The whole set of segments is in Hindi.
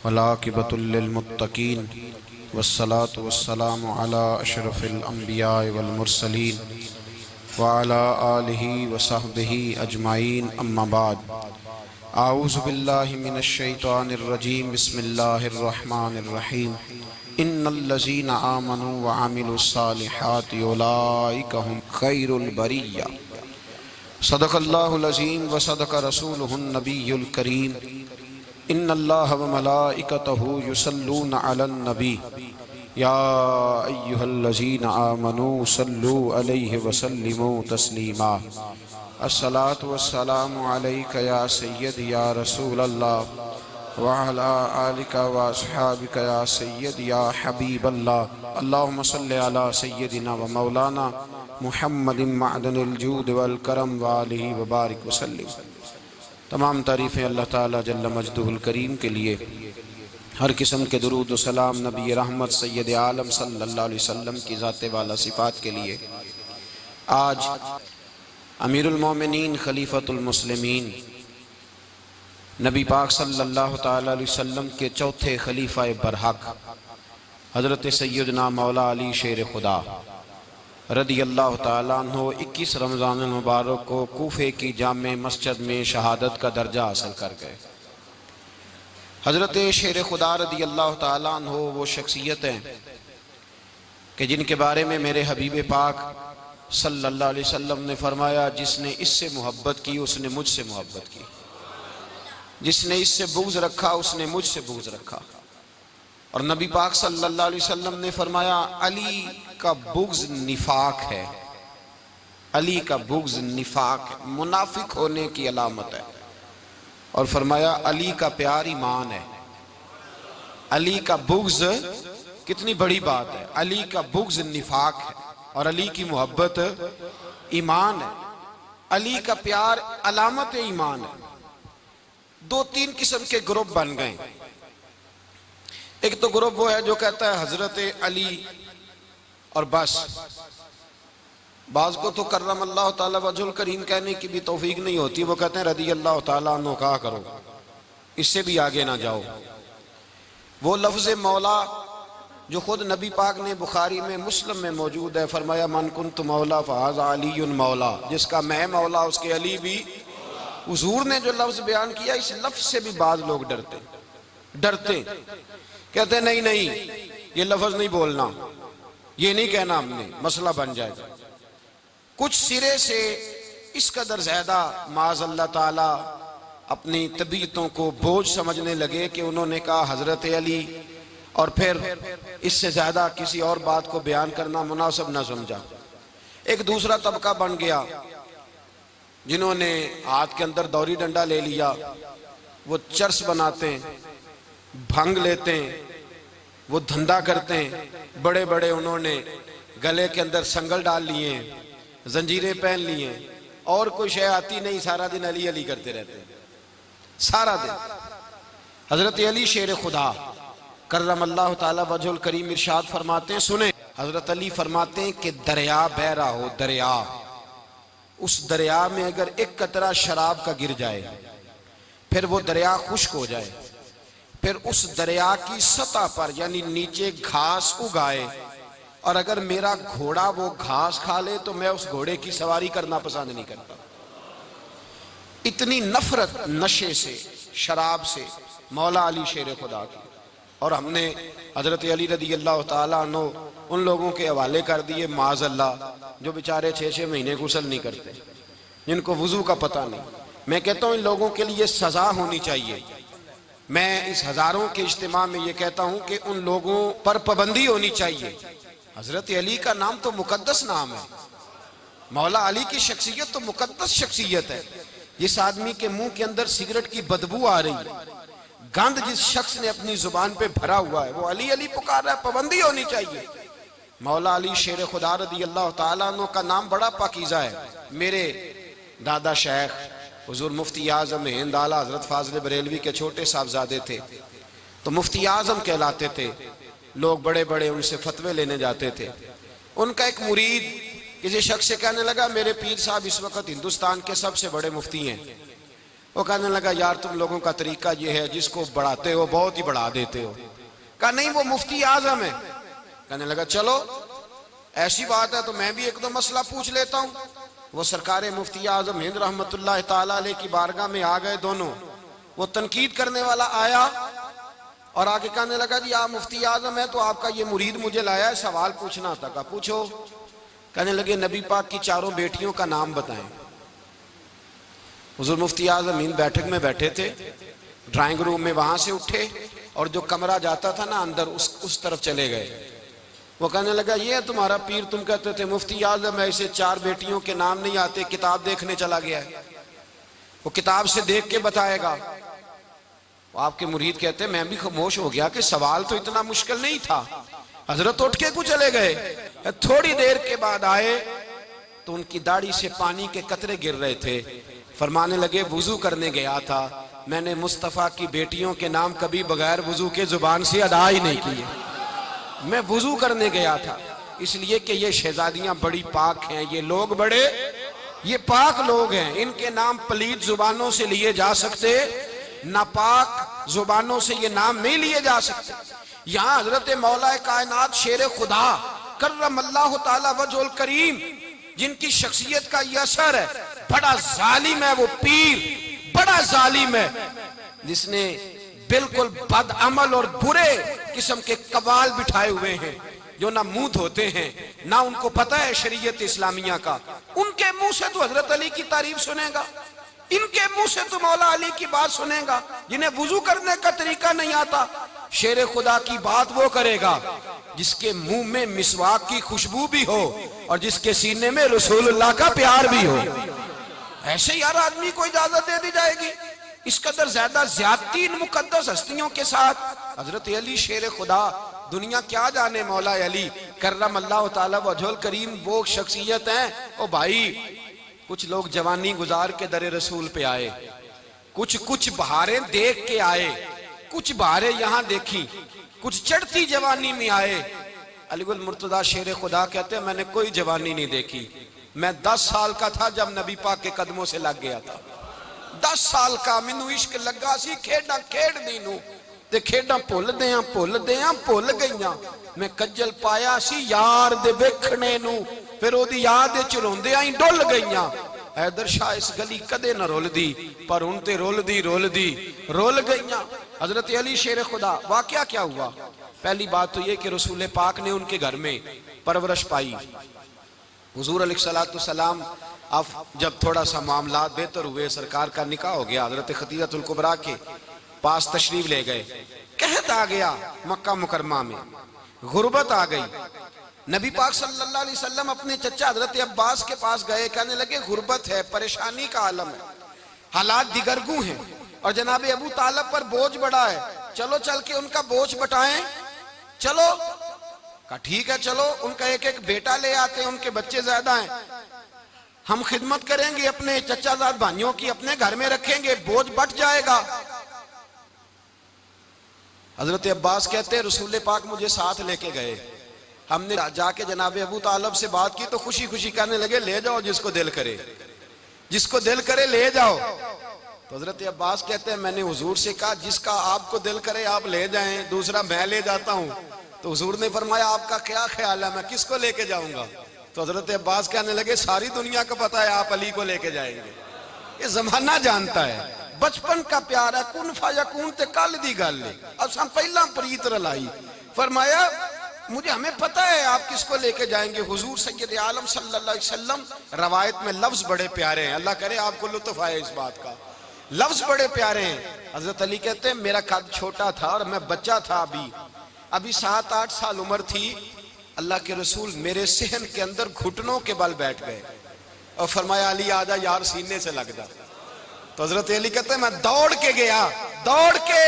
वलाकिबतुल लिलमुत्तकीन वस्सलातु वस्सलामु अला अशरफिल अंबिया वल मुरसलीन व अला आलिहि व सहबिहि अजमाइन अम्मा बाद। आऊज़ु बिल्लाहि मिनश शैतानिर रजीम बिस्मिल्लाहिर रहमानिर रहीम। इन्नल्लज़ीना आमनु व अमिलुस सालिहाति उलाइका हुम खैरुल बरिया। सदक़ल्लाहुल अज़ीम व सदक़ रसूलुहुन नबियुल करीम। इन्नल्लाह व मलाइकतहु युसल्लूना अलन नबी या अय्युहल्लज़ीना आमनू सल्लू अलैहि व सल्लिमू तस्लीमा। अस्सलातु वस्सलामु अलैका या सय्यदी या रसूलल्लाह व अला आलिका व अस्हाबिका या सय्यदी या हबीबल्लाह। अल्लाहुम्मा सल्लि अला सय्यदिना व मौलाना मुहम्मदिन मअदनिल जूद वल करम व आलिहि व बारिक व सल्लिम। तमाम तारीफ़ें अल्लाह ताला जल्ल मजदुहुल करीम के लिए। हर किस्म के दुरूद व सलाम नबी रहमत सैयद आलम सल्लल्लाहु अलैहि वसल्लम की ज़ाते वाला सिफ़ात के लिए। आज अमीरुल मोमिनीन खलीफतुल मुस्लिमीन नबी पाक सल्लल्लाहु ताला अलैहि वसल्लम के चौथे खलीफा बरहक हज़रत सैयदना मौला अली शेर खुदा रदी अल्लाह ताला अन्हो 21 रमज़ान मुबारक को कूफे की जामे मस्जिद में शहादत का दर्जा हासिल कर गए। हज़रत शेर खुदा रदी अल्लाह ताला अन्हो वो शख्सियत हैं कि जिनके बारे में मेरे हबीब पाक सल्लल्लाहु अलैहि वसल्लम ने फरमाया, जिसने इससे मोहब्बत की उसने मुझसे मोहब्बत की, जिसने इससे बुग़्ज़ रखा उसने मुझसे बुग़्ज़ रखा। और नबी पाक सल्लल्लाहु अलैहि वसल्लम ने फरमाया, अली का बुग़्ज़ निफाक है, अली का बुग़्ज़ निफाक मुनाफिक होने की अलामत है। और फरमाया अली का प्यार ईमान है। अली का बुग़्ज़ कितनी बड़ी बात है। अली का बुग़्ज़ निफाक है और अली की मोहब्बत ईमान है। अली का प्यार अलामत ईमान है। दो तीन किस्म के ग्रुप बन गए। एक तो ग्रुप वो है जो कहता है हजरत अली और बस। बाज़ को तो कर्रम अल्लाह ताला वजहुल करीम कहने की भी तौफीक नहीं होती, वो कहते हैं रदी अल्लाह ताला अन्हु कहा करो, इससे भी आगे ना जाओ। वो लफ्ज़ मौला जो खुद नबी पाक ने बुखारी में मुस्लिम में मौजूद है, फरमाया मन कुन्तु मौला फ़हाज़ा अलीयुन मौला, जिसका मैं मौला उसके अली भी। हुज़ूर ने जो लफ्ज़ बयान किया, इस लफ्ज़ से भी बाज़ लोग डरते कहते नहीं नहीं ये लफ्ज़ नहीं बोलना, ये नहीं कहना, हमने मसला बन जाएगा। कुछ सिरे से इस कदर ज़्यादा माज़ अल्लाह ताला अपनी तबीयतों को बोझ समझने लगे कि उन्होंने कहा हज़रत अली, और फिर इससे ज़्यादा किसी और बात को बयान करना मुनासिब न समझा। एक दूसरा तबका बन गया जिन्होंने हाथ के अंदर दौरी डंडा ले लिया, वो चर्स बनाते हैं, भंग लेते हैं, वो धंधा करते हैं। बड़े बड़े उन्होंने गले के अंदर संगल डाल लिए हैं, जंजीरें पहन लिए हैं, और कोई शय आती नहीं, सारा दिन अली अली करते रहते हैं सारा दिन। हजरत अली शेर खुदा कर्रम अल्लाह ताला वजहुल करीम इरशाद फरमाते हैं, सुने हजरत अली फरमाते हैं कि दरिया बह रहा हो, दरिया, उस दरिया में अगर एक कतरा शराब का गिर जाए, फिर वो दरिया खुश्क हो जाए, फिर उस दरिया की सतह पर यानी नीचे घास उगाए, और अगर मेरा घोड़ा वो घास खा ले तो मैं उस घोड़े की सवारी करना पसंद नहीं करता। इतनी नफरत नशे से, शराब से मौला अली शेर खुदा की। और हमने हजरत अली रदी अल्लाह ताला अन्हु उन लोगों के हवाले कर दिए माज़ अल्लाह, जो बेचारे 6-6 महीने गुस्ल नहीं करते, जिनको वुजू का पता नहीं। मैं कहता हूँ इन लोगों के लिए सजा होनी चाहिए। मैं इस हजारों के इज्तिमा में ये कहता हूँ कि उन लोगों पर पाबंदी होनी चाहिए। हजरत अली का नाम तो मुकद्दस नाम है, मौला अली की शख्सियत तो मुकद्दस शख्सियत है। जिस आदमी के मुंह के अंदर सिगरेट की बदबू आ रही है, गंद जिस शख्स ने अपनी जुबान पे भरा हुआ है, वो अली अली पुकार रहा है, पाबंदी होनी चाहिए। मौला अली शेर खुदा रदी अल्लाह ताला अन्हु का नाम बड़ा पाकीज़ा है। मेरे दादा शेख हुजूर मुफ्ती आज़म हिंद आला हजरत फाज़िल बरेलवी के छोटे साहबजादे थे, तो मुफ्ती आज़म कहलाते थे। लोग बड़े बड़े उनसे फतवे लेने जाते थे। उनका एक मुरीद किसी शख्स से कहने लगा, मेरे पीर साहब इस वक्त हिंदुस्तान के सबसे बड़े मुफ्ती हैं, वो कहने लगा यार तुम लोगों का तरीका ये है, जिसको बढ़ाते हो बहुत ही बढ़ा देते हो। कहा नहीं वो मुफ्ती आजम है। कहने लगा चलो ऐसी बात है तो मैं भी एक दो मसला पूछ लेता हूँ। वो सरकार मुफ्ती आजम हिंद रहमतुल्लाह ताला अलैह की बारगाह में आ गए दोनों। वो तनकीद करने वाला आया और आगे कहने लगा जी आप मुफ्ती आजम है तो आपका ये मुरीद मुझे लाया है, सवाल पूछना था। कहा पूछो। कहने लगे नबी पाक की चारों बेटियों का नाम बताएं। हुजूर मुफ्ती आजम हिंद बैठक में बैठे थे, ड्राइंग रूम में, वहां से उठे और जो कमरा जाता था ना अंदर उस तरफ चले गए। वो कहने लगा ये है तुम्हारा पीर, तुम कहते थे मुफ्ती आजम ऐसे चार बेटियों के नाम नहीं आते, किताब देखने चला गया है, वो किताब से देख के बताएगा। वो आपके मुरीद कहते मैं भी खामोश हो गया कि सवाल तो इतना मुश्किल नहीं था। हजरत उठ के कुछ चले गए। थोड़ी देर के बाद आए तो उनकी दाढ़ी से पानी के कतरे गिर रहे थे। फरमाने लगे वुजू करने गया था, मैंने मुस्तफ़ा की बेटियों के नाम कभी बगैर वुजू के जुबान से अदा ही नहीं किए। मैं वुजू करने गया था इसलिए कि ये शहजादियां बड़ी पाक हैं, ये लोग बड़े ये पाक लोग हैं, इनके नाम पलीद जुबानों से लिए जा सकते, नापाक जुबानों से ये नाम नहीं लिए जा सकते। यहाँ हजरत मौला कायनात शेर खुदा कर्रमल्लाहु ताला वजहुल करीम, जिनकी शख्सियत का ये असर है, बड़ा जालिम है वो पीर, बड़ा जालिम है, जिसने बिल्कुल बदअमल और बुरे किस्म के कवाल बिठाए हुए हैं, जो ना मुंह धोते हैं ना उनको पता है शरीयत इस्लामिया का। उनके मुंह से तो हजरत अली की तारीफ सुनेगा, इनके मुंह से तो मौला अली की बात सुनेगा। जिन्हें वुजू करने का तरीका नहीं आता, शेर खुदा की बात वो करेगा जिसके मुंह में मिसवाक की खुशबू भी हो और जिसके सीने में रसूलुल्लाह का प्यार भी हो। ऐसे यार आदमी को इजाजत दे दी जाएगी? इस कदर ज्यादा ज्यादती इन मुकद्दस हस्तियों के साथ। हजरत अली शेर खुदा, दुनिया क्या जाने मौला अली कर्रमल्लाहु ताला वजहुल करीम वो शख्सियत है। ओ भाई, कुछ लोग जवानी गुजार के दरे रसूल पे आए, कुछ बहारें देख के आए, कुछ बहारें यहां देखी, कुछ चढ़ती जवानी में आए। अलीगुल मुर्तजा शेर खुदा कहते हैं मैंने कोई जवानी नहीं देखी, मैं 10 साल का था जब नबी पाक के कदमों से लग गया था। 10 साल का मैनू इश्क लगा सी, खेडा खेडदी नू ते खेडा भुल गईयां। मैं कज्जल पाया सी यार दे वेखणे नू, फिर ओदी याद विच रोंदियां ही डुल गईयां। हैदर शाह इस गली कदे न रुलदी, पर हुण ते रुल गईयां। हजरत अली शेर खुदा, वाकया क्या हुआ? पहली बात तो ये कि रसूल पाक ने उनके घर में परवरिश पाई। हुजूर अलैहिस्सलाम अब जब थोड़ा सा मामला बेहतर हुए, सरकार का निकाह हो गया, हजरत खदीजतुल कुबरा के पास तशरीफ ले गए। कहत आ गया मक्का मुकरमा में, गुर्बत आ गई। नबी पाक सल्लल्लाहु अलैहि वसल्लम अपने चचा हजरत अब्बास के पास गए, कहने लगे गुर्बत है, परेशानी का आलम है, हालात दिगरगू हैं और जनाब अबू तालिब पर बोझ बड़ा है, चलो चल के उनका बोझ बटाएं। चलो, कहा ठीक है चलो, उनका एक एक बेटा ले आते हैं, उनके बच्चे ज्यादा हैं, हम खिदमत करेंगे अपने चचाजाद भाइयों की, अपने घर में रखेंगे, बोझ बट जाएगा। हजरत अब्बास कहते हैं रसूल पाक मुझे साथ लेके गए, हमने जाके जनाब अबू तालिब से बात की तो खुशी खुशी कहने लगे ले जाओ जिसको दिल करे ले जाओ। तो हजरत अब्बास कहते हैं मैंने हुजूर से कहा जिसका आपको दिल करे आप ले जाएं, दूसरा मैं ले जाता हूं। तो हुजूर ने फरमाया आपका क्या ख्याल है, मैं किसको लेके जाऊंगा? तो हजरत अब्बास कहने लगे सारी दुनिया को पता है आप अली को लेके जाएंगे, ये जमाना जानता है, बचपन का प्यार है, कुन फयकून ते कल दी गल है, असां पहला प्रीत रलाई। फरमाया मुझे हमें पता है आप किसको लेके जाएंगे। हुजूर सैयद आलम सल्लल्लाहु अलैहि वसल्लम, रवायत में लफ्ज बड़े प्यारे हैं, अल्लाह करे आपको लुत्फ आए इस बात का, लफ्ज बड़े प्यारे हैं। हजरत अली कहते हैं मेरा कद छोटा था और मैं बच्चा था, अभी 7-8 साल उम्र थी। अल्लाह के रसूल मेरे सहन के अंदर घुटनों के बल बैठ गए और फरमाया अली आजा यार सीने से लग जा। तो हजरत अली कहते हैं मैं दौड़ के गया, दौड़ के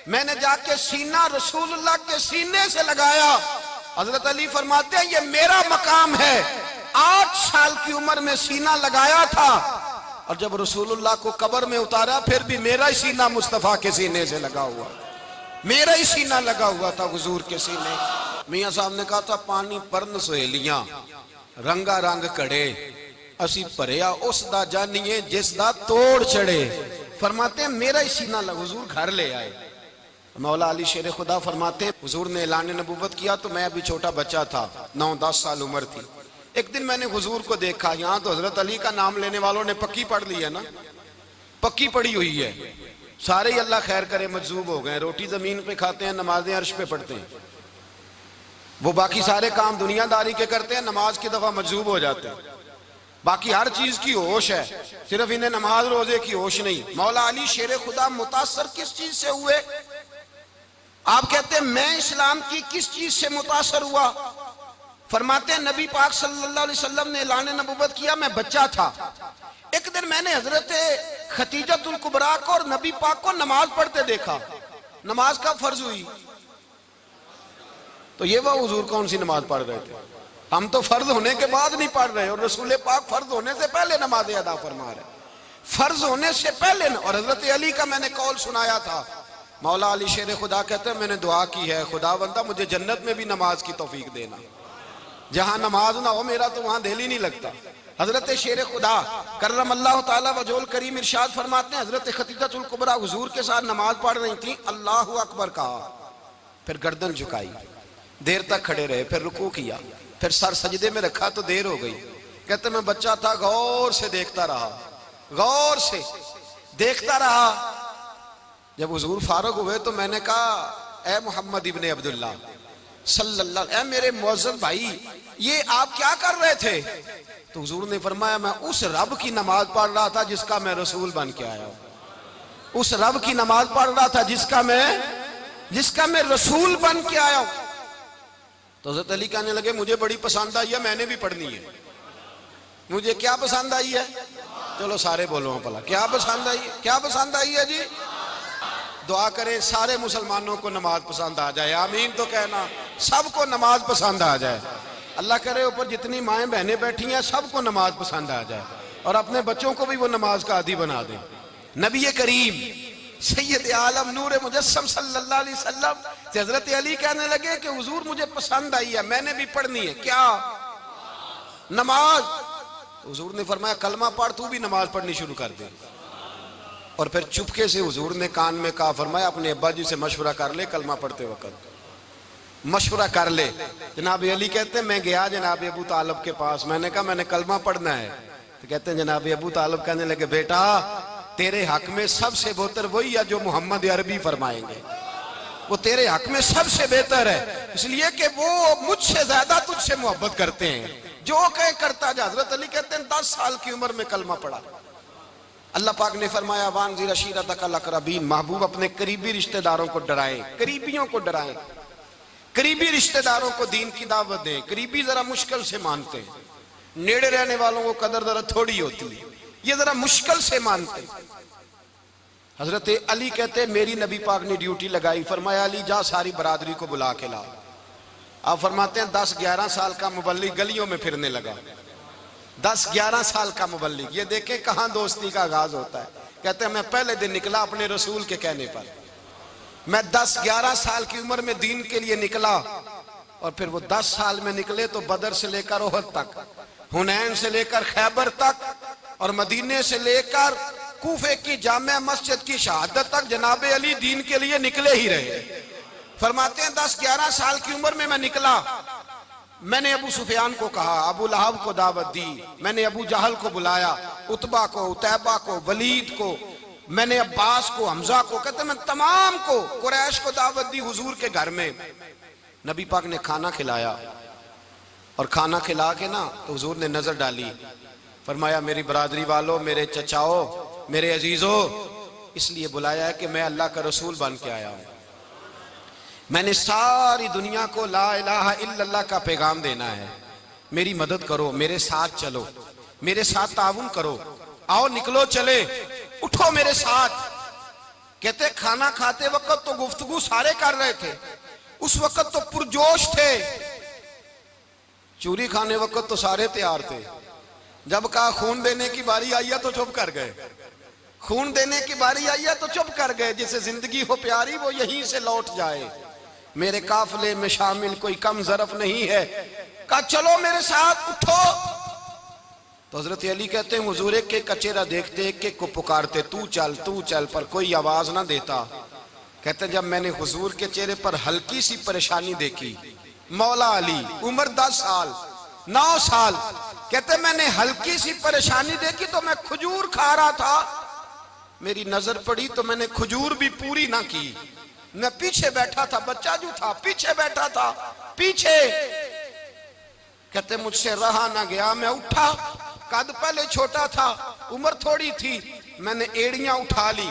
मैंने जाके सीना रसूलुल्लाह के सीने से लगाया। हजरत अली फरमाते हैं ये मेरा मकाम है, 8 साल की उम्र में सीना लगाया था और जब रसूलुल्लाह को कब्र में उतारा फिर भी मेरा ही सीना मुस्तफा के सीने से लगा हुआ, मेरा ही सीना लगा हुआ था हुजूर के सीने। मियां साहब ने कहा था पानी परन सहेलियां रंगा रंग कड़े, असी भरिया उस दा जानिए जिस दा तोड़ चढ़े। फरमाते हैं मेरा ही सीना लग, हुजूर घर ले आए। मौला अली शेर खुदा फरमाते हैं हुजूर ने ऐलान नबूवत किया तो मैं अभी छोटा बच्चा था, 9-10 साल उम्र थी। एक दिन मैंने हुजूर को देखा, यहाँ तो हजरत अली का नाम लेने वालों ने पक्की पढ़ ली है ना, पक्की पड़ी हुई है, सारे ही अल्लाह खैर करे मजजूब हो गए, रोटी जमीन पे खाते हैं, नमाजें अर्श पे पढ़ते हैं, वो बाकी सारे काम दुनियादारी के करते हैं, नमाज की दफा मजजूब हो जाते हैं, बाकी हर चीज की होश है, सिर्फ इन्हें नमाज रोजे की होश नहीं। मौला अली शेर खुदा मुतासर किस चीज से हुए? आप कहते हैं मैं इस्लाम की किस चीज से मुतासर हुआ? फरमाते हैं नबी पाक सल्लल्लाहु अलैहि वसल्लम ने ऐलान नबूवत किया, मैं बच्चा था, एक दिन मैंने हजरत खतीजतुल कुबरा को और नबी पाक को नमाज पढ़ते देखा। नमाज कब फर्ज हुई? तो ये वह हुजूर कौन सी नमाज पढ़ रहे थे? हम तो फर्ज होने के बाद नहीं पढ़ रहे, और रसूल पाक फर्ज होने से पहले नमाज अदा फरमा रहे, फर्ज होने से पहले। और हजरत अली का मैंने कौल सुनाया था, मौला अली शेर खुदा कहते हैं मैंने दुआ की है, खुदा बंदा मुझे जन्नत में भी नमाज की तौफीक देना, जहां नमाज ना हो मेरा तो वहां दिल ही नहीं लगता। हजरत शेर खुदा करमल्लाहु ताला वजहुल करीम इरशाद फरमाते हैं हजरत खतीजतुल कुबरा हुजूर के साथ नमाज पढ़ रही थी, अल्लाहु अकबर कहा, फिर गर्दन झुकाई, देर तक खड़े रहे, फिर रुकू किया, फिर सर सजदे में रखा तो देर हो गई। कहते मैं बच्चा था, गौर से देखता रहा, गौर से देखता रहा। जब हुजूर फारूक हुए तो मैंने कहा ए मोहम्मद इब्ने अब्दुल्लाह सल्लल्लाहु अलैहि, मेरे मुअज्जब भाई ये आप क्या कर रहे थे? तो हुजूर ने फरमाया मैं उस रब की नमाज पढ़ रहा था जिसका मैं रसूल बन के आया हूं, उस रब की नमाज पढ़ रहा था जिसका मैं रसूल बन के आया हूं। तो हज़रत अली कहने लगे मुझे बड़ी पसंद आई है, मैंने भी पढ़नी है। मुझे क्या पसंद आई है? चलो सारे बोलो भला, क्या पसंद आई है? क्या पसंद आई है जी? दुआ करें सारे मुसलमानों को नमाज पसंद आ जाए, आमीन तो कहना, सबको नमाज पसंद आ जाए। अल्लाह करे ऊपर जितनी माएँ बहनें बैठी हैं सबको नमाज पसंद आ जाए, और अपने बच्चों को भी वो नमाज का आदी बना दें। नबी करीम सैयद आलम नूर मुजस्सम सल्लल्लाहु अलैहि वसल्लम से हजरत अली कहने लगे कि हुजूर मुझे पसंद आई है, मैंने भी पढ़नी है। क्या? नमाज। तो हुजूर ने फरमाया कलमा पढ़, तू भी नमाज पढ़नी शुरू कर दे। और फिर चुपके से हुजूर ने कान में कहा, फरमाया अपने अब्बा जी से मशवरा कर ले, कलमा पढ़ते वक्त मशवरा कर ले। जनाब अली कहते हैं मैं गया जनाब अबू तालिब के पास, मैंने कहा मैंने कलमा पढ़ना है। तो कहते हैं जनाब अबू तालिब कहने लगे बेटा तेरे हक में सबसे बेहतर वही है जो मोहम्मद अरबी फरमाएंगे, वो तेरे हक में सबसे बेहतर है, इसलिए कि वो मुझसे ज्यादा तुझसे मोहब्बत करते हैं, जो कहे करता जा। हजरत अली कहते हैं 10 साल की उम्र में कलमा पढ़ा। अल्लाह पाक ने फरमाया वानज़िर अशीरतकल अक़रबीन, महबूब अपने करीबी रिश्तेदारों को डराएं, करीबियों को डराएं, करीबी रिश्तेदारों को दीन की दावत दें। करीबी जरा मुश्किल से मानते हैं, नेड़े रहने वालों को कदर जरा थोड़ी होती है, ये जरा मुश्किल से मानते। हजरत अली कहते मेरी नबी पाक ने ड्यूटी लगाई, फरमाया अली जा सारी बरादरी को बुला के ला। आप फरमाते हैं 10-11 साल का मुबल्लिग गलियों में फिरने लगा, 10-11 साल का मुबल्लिग। ये देखें कहां दोस्ती का आगाज होता है। कहते हैं मैं पहले दिन निकला अपने रसूल के कहने पर, मैं 10-11 साल की उम्र में दीन के लिए निकला, और फिर वो 10 साल में निकले तो बदर से लेकर ओहद तक, हुनैन से लेकर खैबर तक, और मदीने से लेकर कूफे की जामिया मस्जिद की शहादत तक जनाब अली दीन के लिए निकले ही रहे। फरमाते हैं 10-11 साल की उम्र में मैं निकला, मैंने अबू सुफियान को कहा, अबू लहब को दावत दी, मैंने अबू जहल को बुलाया, उतबा को, उतैबा को, वलीद को, मैंने अब्बास को, हमजा को, कहते मैं तमाम को, कुरैश को दावत दी हुजूर के घर में। नबी पाक ने खाना खिलाया, और खाना खिला के ना तो हुजूर ने नजर डाली, फरमाया मेरी बरादरी वालों, मेरे चचाओ, मेरे अजीजों, इसलिए बुलाया है कि मैं अल्लाह का रसूल बन के आया हूं, मैंने सारी दुनिया को ला इलाहा इल्लल्लाह का पैगाम देना है, मेरी मदद करो, मेरे साथ चलो, मेरे साथ ताउन करो, आओ निकलो चले, उठो मेरे साथ। कहते खाना खाते वक्त तो गुफ्तगू सारे कर रहे थे, उस वक्त तो पुरजोश थे, चूरी खाने वक्त तो सारे तैयार थे, जब कहा खून देने की बारी आई है तो चुप कर गए, खून देने की बारी आई है तो चुप कर गए। जिसे जिंदगी हो प्यारी वो यहीं से लौट जाए, मेरे काफिले में शामिल कोई कम ज़रफ नहीं है। कहा चलो मेरे साथ, उठो। तो हजरत अली कहते हैं हुजूर एक एक का चेहरा देखते, एक एक को पुकारते, तू चल, पर कोई आवाज ना देता। कहते जब मैंने हुजूर के चेहरे पर हल्की सी परेशानी देखी, मौला अली उम्र 10 साल 9 साल, कहते मैंने हल्की सी परेशानी देखी तो मैं खजूर खा रहा था, मेरी नजर पड़ी तो मैंने खजूर भी पूरी ना की, मैं पीछे बैठा था, बच्चा जो था पीछे बैठा था, पीछे। कहते मुझसे रहा ना गया, मैं उठा, कद पहले छोटा था, उम्र थोड़ी थी, मैंने एड़ियां उठा ली,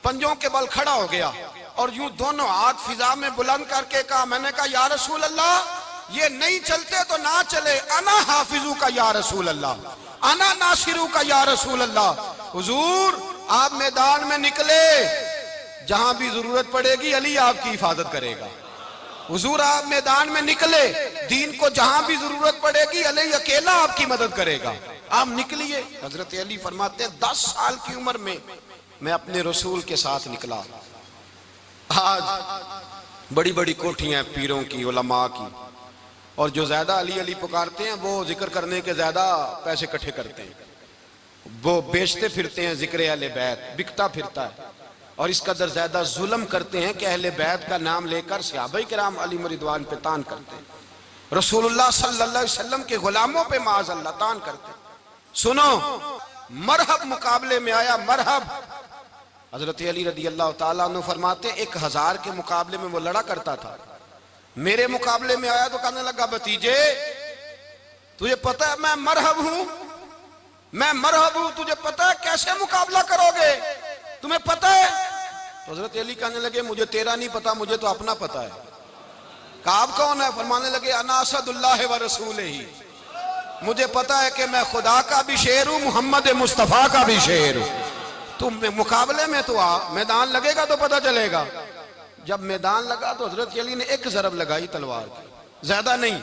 पंजों के बल खड़ा हो गया और यूं दोनों हाथ फिजा में बुलंद करके कहा, मैंने कहा या रसूल अल्लाह ये नहीं चलते तो ना चले, अना हाफिजू का या रसूल अल्लाह, अना नासिरू का या रसूल अल्लाह। हुजूर आप मैदान में निकले, जहां भी जरूरत पड़ेगी अली आपकी हिफाजत करेगा। हुजूर आप मैदान में निकले, दीन को जहां भी जरूरत पड़ेगी अली अकेला आपकी मदद करेगा, आप निकलिए। हजरत अली फरमाते हैं 10 साल की उम्र में मैं अपने रसूल के साथ निकला। आज बड़ी बड़ी कोठियां पीरों की, उलमा की, और जो ज्यादा अली अली पुकारते हैं वो जिक्र करने के ज्यादा पैसे इकट्ठे करते हैं, वो बेचते फिरते हैं, जिक्र अहले बैत बिकता फिरता है, और इस कदर ज्यादा जुल्म करते हैं कि अहले बैत का नाम लेकर सहाबाए किराम अली रिदवान पे तान करते हैं, रसूलुल्लाह सल्लल्लाहु अलैहि वसल्लम के गुलामों पे माज़ अल्लाह तान करते हैं। सुनो, मरहब मुकाबले में आया, मरहब। हजरत अली रदी अल्लाह ताला अन्हु फरमाते 1000 के मुकाबले में वो लड़ा करता था, मेरे मुकाबले में आया तो कहने लगा, भतीजे तुझे पता है मैं मरहब हूं, मैं मरहब हूं, तुझे पता है कैसे मुकाबला करोगे, तुम्हें पता है? तो हजरत अली कहने लगे मुझे तेरा नहीं पता, मुझे तो अपना पता है। काब कौन है? फरमाने लगे अना असदुल्लाह व रसूलिही, मुझे पता है कि मैं खुदा का भी शेर हूं, मोहम्मद मुस्तफा का भी शेर हूं। तुम मुकाबले में तो आ, मैदान लगेगा तो पता चलेगा। जब मैदान लगा तो हजरत अली ने एक जरब लगाई तलवार की, ज्यादा नहीं,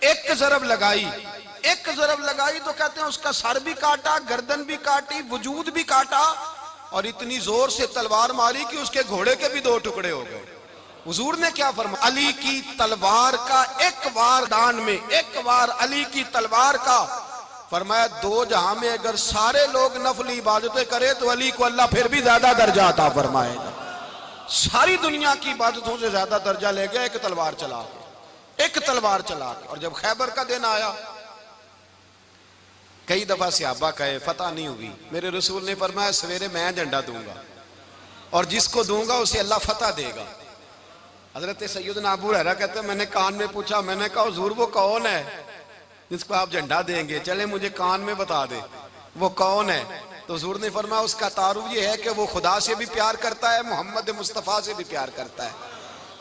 एक जरब लगाई, एक जरब लगाई तो कहते हैं उसका सर भी काटा, गर्दन भी काटी, वजूद भी काटा, और इतनी जोर से तलवार मारी कि उसके घोड़े के भी 2 टुकड़े हो गए। हुजूर ने क्या फरमाया? अली की तलवार का एक वार दान में, एक वार अली की तलवार का, फरमाया 2 जहां में अगर सारे लोग नफली इबादतें करे तो अली को अल्लाह फिर भी ज्यादा दर्जा अता फरमाएगा। सारी दुनिया की इबादतों से ज्यादा दर्जा ले गया एक तलवार चला के, एक तलवार चला के। और जब खैबर का दिन आया, कई दफा सहाबा कहे फतह नहीं हुई, मेरे रसूल ने फरमाया सवेरे मैं झंडा दूंगा और जिसको दूंगा उसे अल्लाह फतह देगा। हजरत सैयदना अबू हुरैरा कहते हैं मैंने कान में पूछा, मैंने कहा हुजूर वो कौन है जिसको आप झंडा देंगे, चले मुझे कान में बता दे वो कौन है। तो हुजूर ने फरमाया उसका तारुफ ये है कि वो खुदा से भी प्यार करता है, मोहम्मद मुस्तफा से भी प्यार करता है।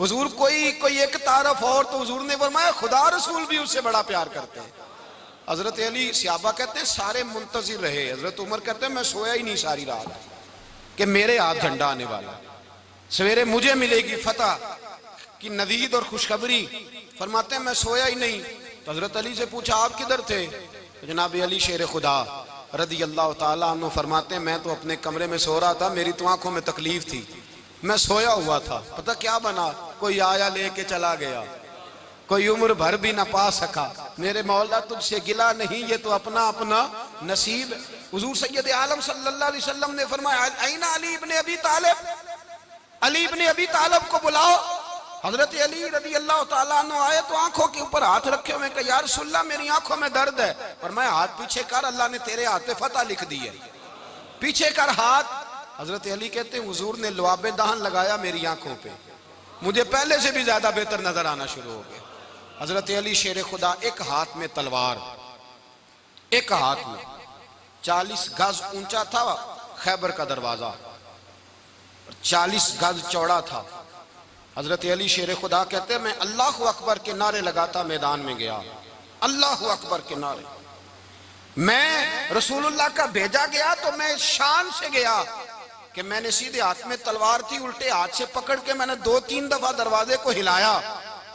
हुजूर कोई एक तारफ और, तो हुजूर ने फरमाया खुदा रसूल भी उससे बड़ा प्यार करते हैं। हजरत अली सहाबा कहते हैं सारे मुंतजिर रहे। हजरत उमर कहते हैं मैं सोया ही नहीं सारी रात कि मेरे हाथ झंडा आने वाला, सवेरे मुझे मिलेगी फतह की नवीद और खुशखबरी। फरमाते हैं मैं सोया ही नहीं। तो हजरत अली से पूछा आप किधर थे? तो जनाब अली शेर खुदा रदी अल्लाह ताला अन्हु फरमाते हैं मैं तो अपने कमरे में सो रहा था, मेरी तो आंखों में तकलीफ थी, मैं सोया हुआ था, पता क्या बना, कोई आया लेके चला गया, कोई उम्र भर भी ना पा सका। मेरे मौला तुझसे गिला नहीं, ये तो अपना अपना नसीब। हुजूर सैयद आलम सल्लल्लाहु अलैहि वसल्लम ने फरमाया ऐना अली इब्ने अबी तालिब, अली इब्ने अबी तालिब को बुलाओ। हजरत अली रदी अल्लाह ताला अन्हु आए तो आंखों के ऊपर हाथ रखे हुए, कहा या रसूलल्लाह मेरी आंखों में दर्द है। और मैं हाथ पीछे कर, अल्लाह ने तेरे हाथ पे फतह लिख दी है, पीछे कर हाथ। हजरत अली कहते हैं हुजूर ने लुआबे दहन लगाया मेरी आंखों पे, मुझे पहले से भी ज्यादा बेहतर नजर आना शुरू हो गया। हजरत अली शेर खुदा, एक हाथ में तलवार, एक हाथ में 40 गज ऊंचा था खैबर का दरवाजा, 40 गज चौड़ा था। हजरत अली शेर खुदा कहते हैं मैं अल्लाह अकबर के नारे लगाता मैदान में गया, अल्लाह अकबर के नारे। मैं रसूलुल्लाह का भेजा गया तो मैं शान से गया कि मैंने सीधे हाथ में तलवार थी, उल्टे हाथ से पकड़ के मैंने 2-3 दफा दरवाजे को हिलाया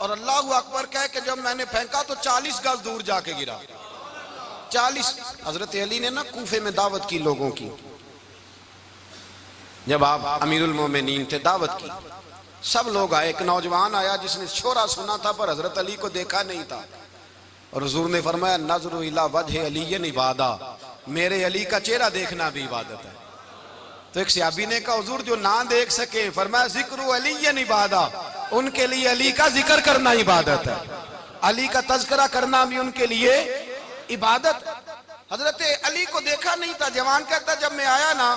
और अल्लाह अकबर कह के जब मैंने फेंका तो 40 गज दूर जाके गिरा। 40। हजरत अली ने ना कूफे में दावत की लोगों की, जब आप अमीरुल मोमिनीन थे, दावत की, सब लोग आए। एक नौजवान आया जिसने छोरा सुना था पर हजरत अली को देखा नहीं था। और हुजूर ने फरमाया नज़रु इला वजह अली इबादा, मेरे अली का चेहरा देखना भी इबादत है। तो एक सहाबी ने कहा हुजूर जो ना देख सके, फरमाया जिक्र अली इबादा, उनके लिए अली का जिक्र करना इबादत है, अली का तज़किरा करना भी उनके लिए इबादत। हजरत अली को देखा नहीं था। जवान कहता जब मैं आया ना,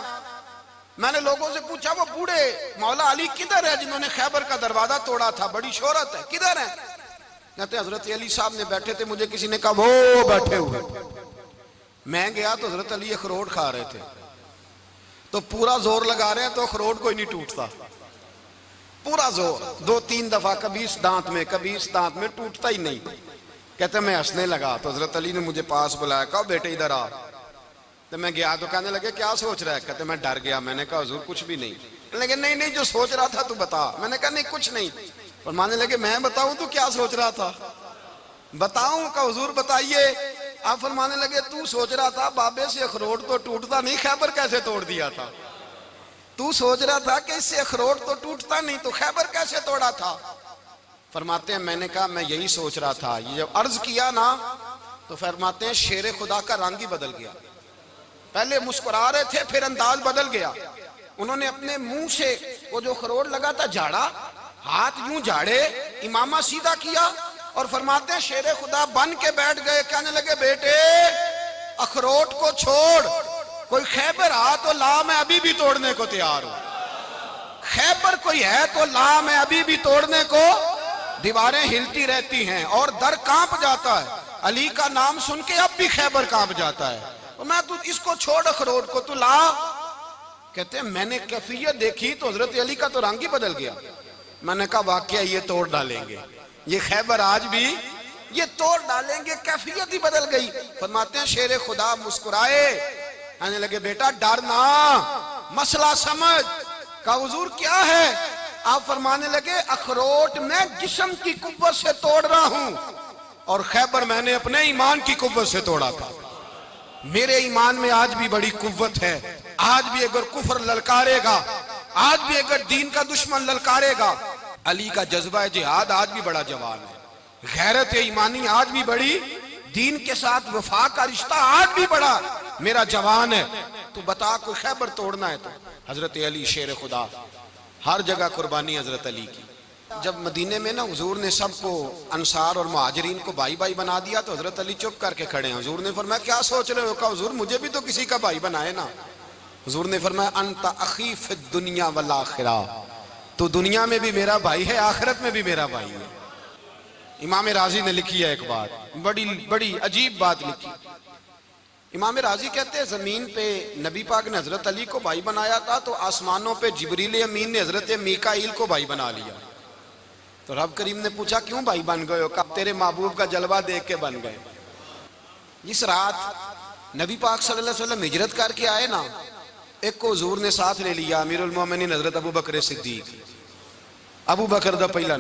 मैंने लोगों से पूछा वो बूढ़े मौला अली किधर है जिन्होंने खैबर का दरवाजा तोड़ा था, बड़ी शोहरत है, किधर है? कहते हजरत अली साहब ने बैठे थे, मुझे किसी ने कहा वो बैठे हुए। मैं गया तो हजरत अली अखरोट खा रहे थे, तो पूरा जोर लगा रहे हैं तो अखरोट कोई नहीं टूटता, पूरा जोर 2-3 दफा, कभी इस दांत में कभी इस दांत में, टूटता ही नहीं। कहते मैं हंसने लगा तो हजरत अली ने मुझे पास बुलाया, कहा बेटे इधर आ। तो मैं गया तो कहने लगे क्या सोच रहा है? कहते मैं डर गया। मैंने कहा हुजूर कुछ भी नहीं। लेकिन नहीं नहीं जो सोच रहा था तू बता। मैंने कहा नहीं कुछ नहीं। फरमाने लगे मैं बताऊं तू क्या सोच रहा था? बताऊं? का हुजूर बताइए। आप फरमाने लगे तू सोच रहा था बाबे से अखरोट तो टूटता नहीं, खैबर कैसे तोड़ दिया था? तू सोच रहा था कि इससे अखरोट तो टूटता नहीं, तो खैबर कैसे तोड़ा था? फरमाते हैं मैंने कहा मैं यही सोच रहा था। ये जब अर्ज किया ना तो फरमाते हैं शेर खुदा का रंग ही बदल गया। पहले मुस्कुरा रहे थे, फिर अंदाज बदल गया। उन्होंने अपने मुंह से वो जो अखरोट लगा था झाड़ा, हाथ यूं झाड़े, इमामा सीधा किया और फरमाते हैं शेर खुदा बन के बैठ गए। कहने लगे बेटे अखरोट को छोड़, कोई खैबर आ तो ला, मैं अभी भी तोड़ने को तैयार हूं। खैबर कोई है तो ला, मैं अभी भी तोड़ने को। दीवारें हिलती रहती हैं और दर कांप जाता है। अली का नाम सुन के अब भी खैबर कांप जाता है। और मैं तू इसको छोड़ अखरोट को, तू ला। कहते हैं मैंने कैफियत देखी तो हजरत अली का तो रंग ही बदल गया। मैंने कहा वाकया ये तोड़ डालेंगे, ये खैबर आज भी ये तोड़ डालेंगे, कैफियत ही बदल गई। फरमाते हैं शेर खुदा मुस्कुराए, आने लगे बेटा डर ना, मसला समझ। का हुजूर क्या है? आप फरमाने लगे अखरोट मैं जिस्म की कुव्वत से तोड़ रहा हूं और खैबर मैंने अपने ईमान की कुव्वत से तोड़ा था। मेरे ईमान में आज भी बड़ी कुव्वत है। आज भी अगर कुफर ललकारेगा, आज भी अगर दीन का दुश्मन ललकारेगा, अली का जज्बा जिहाद आज भी बड़ा जवान है। गैरत ईमानी आज भी बड़ी, दीन के साथ वफा का रिश्ता आज भी बड़ा मेरा जवान है। तो बता कोई खैबर तोड़ना है तो हजरत अली शेर खुदा, हर जगह कुर्बानी हजरत अली की। जब मदीने में ना हुजूर ने सबको अंसार और मुहाजिरीन को भाई भाई बना दिया तो हजरत अली चुप करके खड़े हैं। हुजूर ने फरमाया क्या सोच रहे हो? कहा हुजूर मुझे भी तो किसी का भाई बनाए ना। हुजूर ने फरमाया अंता अखी फिद दुनिया वल आखिरा, तो दुनिया में भी मेरा भाई है, आखिरत में भी मेरा भाई है। इमाम राजी ने लिखी है एक बात, बड़ी बड़ी अजीब बात लिखी। इमाम राजी कहते हैं जमीन पे नबी पाक ने हजरत अली को भाई बनाया था तो आसमानों पे जिब्रील अमीन ने हजरत मीकाईल को भाई बना लिया। तो रब करीम ने पूछा क्यों भाई बन गए हो? कब तेरे महबूब का जलवा देख के बन गए। जिस रात नबी पाक सल्लल्लाहु अलैहि वसल्लम हिजरत करके आए ना, एक को हुजूर ने साथ ले लिया, अमीरुल मोमिनीन हजरत अबू बकर सिद्दीक। अबू बकर दा पहला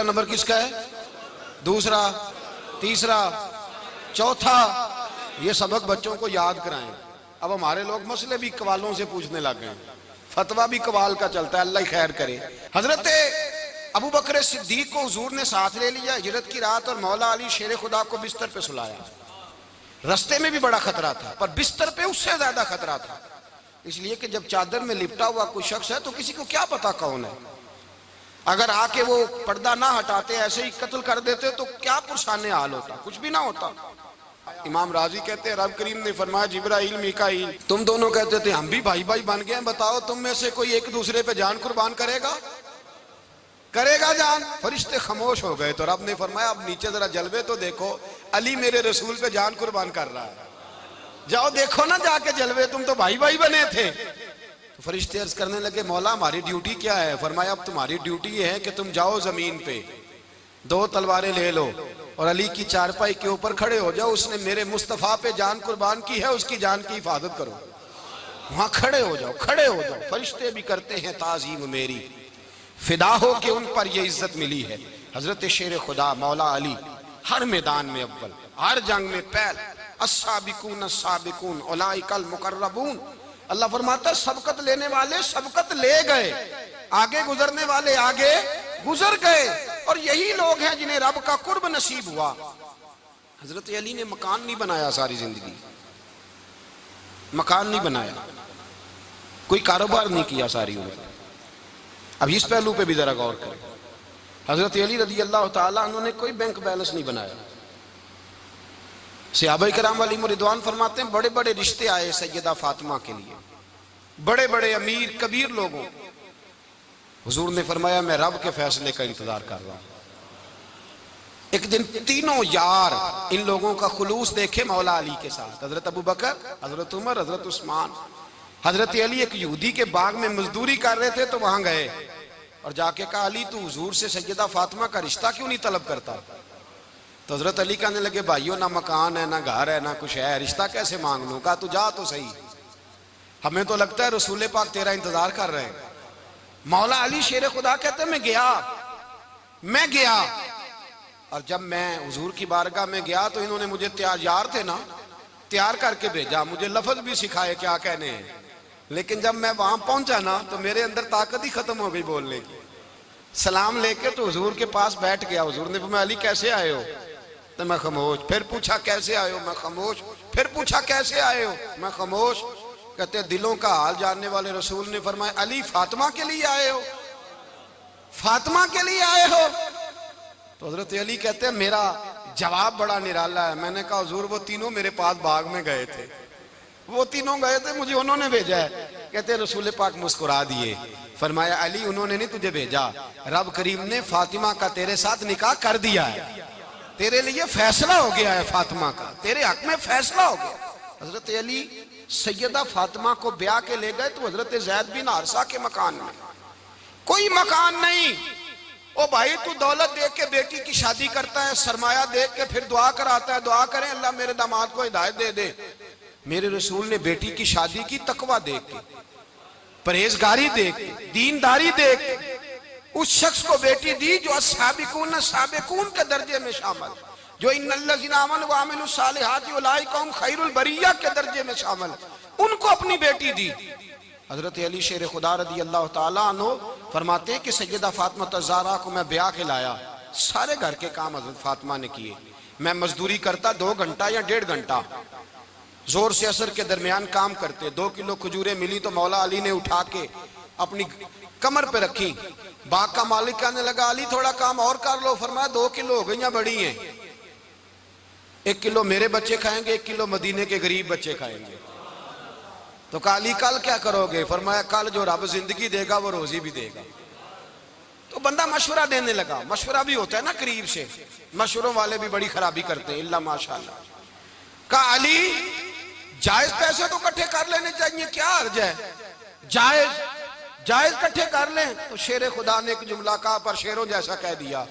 नंबर किसका है? दूसरा, तीसरा, चौथा। ये सबक बच्चों को याद कराएं। अब हमारे लोग मसले भी कवालों से पूछने लग गए, फतवा भी कवाल का चलता है, अल्लाह खैर करे। हजरत अबू बकर सिद्दीक को हुजूर ने साथ ले लिया हिजरत की रात और मौला अली शेर खुदा को बिस्तर पे सुलाया। रस्ते में भी बड़ा खतरा था पर बिस्तर पे उससे ज्यादा खतरा था, इसलिए कि जब चादर में लिपटा हुआ कोई शख्स है तो किसी को क्या पता कौन है। अगर आके वो पर्दा ना हटाते ऐसे ही कत्ल कर देते तो क्या पुरसाने हाल होता, कुछ भी ना होता। इमाम राजी कहते हैं रब करीम ने फरमाया जिब्राइल मीकाईल तुम दोनों कहते थे हम भी भाई भाई बन गए, बताओ तुम में से कोई एक दूसरे पे जान कुर्बान करेगा जान? फरिश्ते खामोश हो गए। तो रब ने फरमाया अब नीचे जरा जलवे तो देखो, अली मेरे रसूल पे जान कुर्बान कर रहा है, जाओ देखो ना जाके जलवे, तुम तो भाई भाई बने थे। तो फरिश्ते अर्ज करने लगे मौला हमारी ड्यूटी क्या है? फरमाया अब तुम्हारी ड्यूटी ये है कि तुम जाओ जमीन पे 2 तलवारें ले लो और अली की चारपाई के ऊपर खड़े हो जाओ, उसने मेरे मुस्तफा पे जान कुर्बान की है, उसकी जान की हिफाजत करो। वहां खड़े हो जाओ। फरिश्ते भी करते हैं ताजीम मेरी, फिदा हो के उन पर ये इज्जत मिली है। हजरत शेर खुदा मौला अली हर मैदान में अव्वल, हर जंग में पहल। अस्साबिकून अस्साबिकून उलाइकल मुकर्रबून। अल्लाह फरमाता सबकत लेने वाले सबकत ले गए, आगे गुजरने वाले आगे गुजर गए। और यही लोग हैं जिन्हें रब का कुर्ब नसीब हुआ। हजरत अली ने मकान नहीं बनाया, सारी जिंदगी मकान नहीं बनाया, कोई कारोबार नहीं किया सारी उम्र। अब इस पहलू पे भी जरा गौर करें। हजरत अली रज़ी अल्लाह ताला उन्होंने कोई बैंक बैलेंस नहीं बनाया। सहाबा किराम वाली रिदवान फरमाते हैं बड़े बड़े रिश्ते आए सैयदा फातिमा के लिए, बड़े बड़े अमीर कबीर लोगों। हुजूर ने फरमाया मैं रब के फैसले का इंतजार कर रहा हूं। एक दिन तीनों यार इन लोगों का खुलूस देखे मौला अली के साथ, हजरत अबू बकर, हजरत उमर, हजरत उस्मान। हजरत अली एक यहूदी के बाग में मजदूरी कर रहे थे तो वहां गए और जाके कहा अली तू हुजूर से सैयदा फातिमा का रिश्ता क्यों नहीं तलब करता? तो हजरत अली कहने लगे भाइयों ना मकान है ना घर है ना कुछ है, रिश्ता कैसे मांग लूं? कहा तू जा तो सही, हमें तो लगता है रसूल पाक तेरा इंतजार कर रहे हैं। मौला अली शेर खुदा कहते मैं गया और जब मैं हुजूर की बारगाह में गया तो इन्होंने मुझे यार थे ना तैयार करके भेजा, मुझे लफ्ज भी सिखाए क्या कहने हैं। लेकिन जब मैं वहां पहुंचा ना तो मेरे अंदर ताकत ही खत्म हो गई बोलने की। सलाम लेके तो हुजूर के पास बैठ गया। हुजूर ने फरमाया अली कैसे आए हो? तो मैं खामोश। फिर पूछा कैसे आए हो? मैं खामोश। फिर पूछा कैसे आए हो? मैं खामोश। कहते दिलों का हाल जानने वाले रसूल ने फरमाया अली फातिमा के लिए आए हो? फातिमा के लिए आए हो? तो हजरत अली कहते हैं मेरा जवाब बड़ा निराला है। मैंने कहा हुजूर वो तीनों मेरे पास बाग में गए थे, वो तीनों गए थे, मुझे उन्होंने भेजा है। कहते हैं रसूल पाक मुस्कुरा दिए, फरमाया अली उन्होंने नहीं तुझे भेजा, रब करीम ने फातिमा का तेरे साथ निकाह कर दिया है, तेरे लिए फैसला हो गया है, फातिमा का तेरे हक में फैसला हो गया। हजरत अली सैयदा फातिमा को ब्याह के ले गए तो हजरत ज़ैद बिन हारिसा के मकान में कोई मकान नहीं। ओ भाई तू दौलत देख के बेटी की शादी करता है, सरमाया देख के फिर दुआ कराता है, दुआ करें अल्लाह मेरे दामाद को हिदायत दे दे। मेरे रसूल ने बेटी की शादी की तकवा देख के, परहेजगारी देख के, दीनदारी देख के उस शख्स को बेटी दी जो अस्साबिकून साबिकून के दर्जे में शामिल, जो इन्नल्लज़ीना आमनू व अमिलुस सालिहाति उलाइका हुम खैरुल बरिया के दर्जे में शामिल, उनको अपनी बेटी दी। हजरत अली शेर खुदा रज़ी अल्लाह ताला अन्हु फरमाते हैं कि सैयदा फातिमा ज़हरा को मैं ब्याह के लाया, सारे घर के काम हजरत फातिमा ने किए। मैं मजदूरी करता 2 घंटा या 1.5 घंटा, जोर से असर के दरमियान काम करते। 2 किलो खजूरें मिली तो मौला अली ने उठा के अपनी कमर पे रखी। बाग का मालिक कहने लगा अली थोड़ा काम और कर लो। फरमाया 2 किलो हो गई, बड़ी हैं, 1 किलो मेरे बच्चे खाएंगे, 1 किलो मदीने के गरीब बच्चे खाएंगे। तो कहा अली कल क्या करोगे? फरमाया कल जो रब जिंदगी देगा वो रोजी भी देगा। तो बंदा मशवरा देने लगा। मशवरा भी होता है ना करीब से, मशवरों वाले भी बड़ी खराबी करते हैं इल्ला माशाअल्लाह। कहा अली जायज पैसे तो इकट्ठे कर लेने चाहिए, क्या अर्ज है, जायज इकट्ठे कर लें। तो शेर खुदा ने एक जुमला कहा पर शेरों जैसा कह दिया।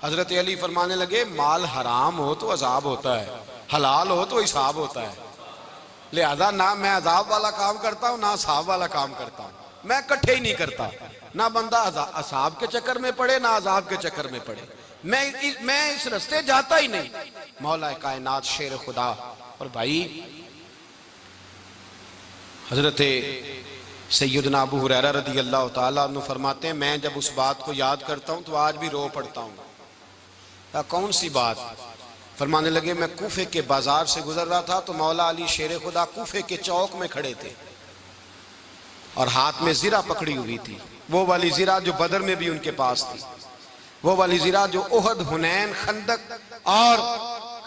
हजरत अली फरमाने लगे माल हराम हो तो अजाब होता है, हलाल हो तो हिसाब होता है, लिहाजा ना मैं अजाब वाला काम करता हूँ ना हिसाब वाला काम करता हूँ, मैं इकट्ठे ही नहीं करता। ना बंदा असाब के चक्कर में पड़े ना अजाब के चक्कर में पड़े, मैं इस रास्ते जाता ही नहीं। मौला कायनात शेर खुदा। और भाई हजरत सैयदना अबू हुरैरा रज़ी अल्लाह ताला अन्हु फरमाते हैं मैं जब उस बात को याद करता हूँ तो आज भी रो पड़ता हूँ। कौन सी बात? फरमाने लगे मैं कूफे के बाजार से गुजर रहा था तो मौला अली शेर खुदा कूफे के चौक में खड़े थे और हाथ में जीरा पकड़ी हुई थी, वो वाली जीरा जो बदर में भी उनके पास थी, वो वाली जीरा जो ओहद, हुनैन, खंदक और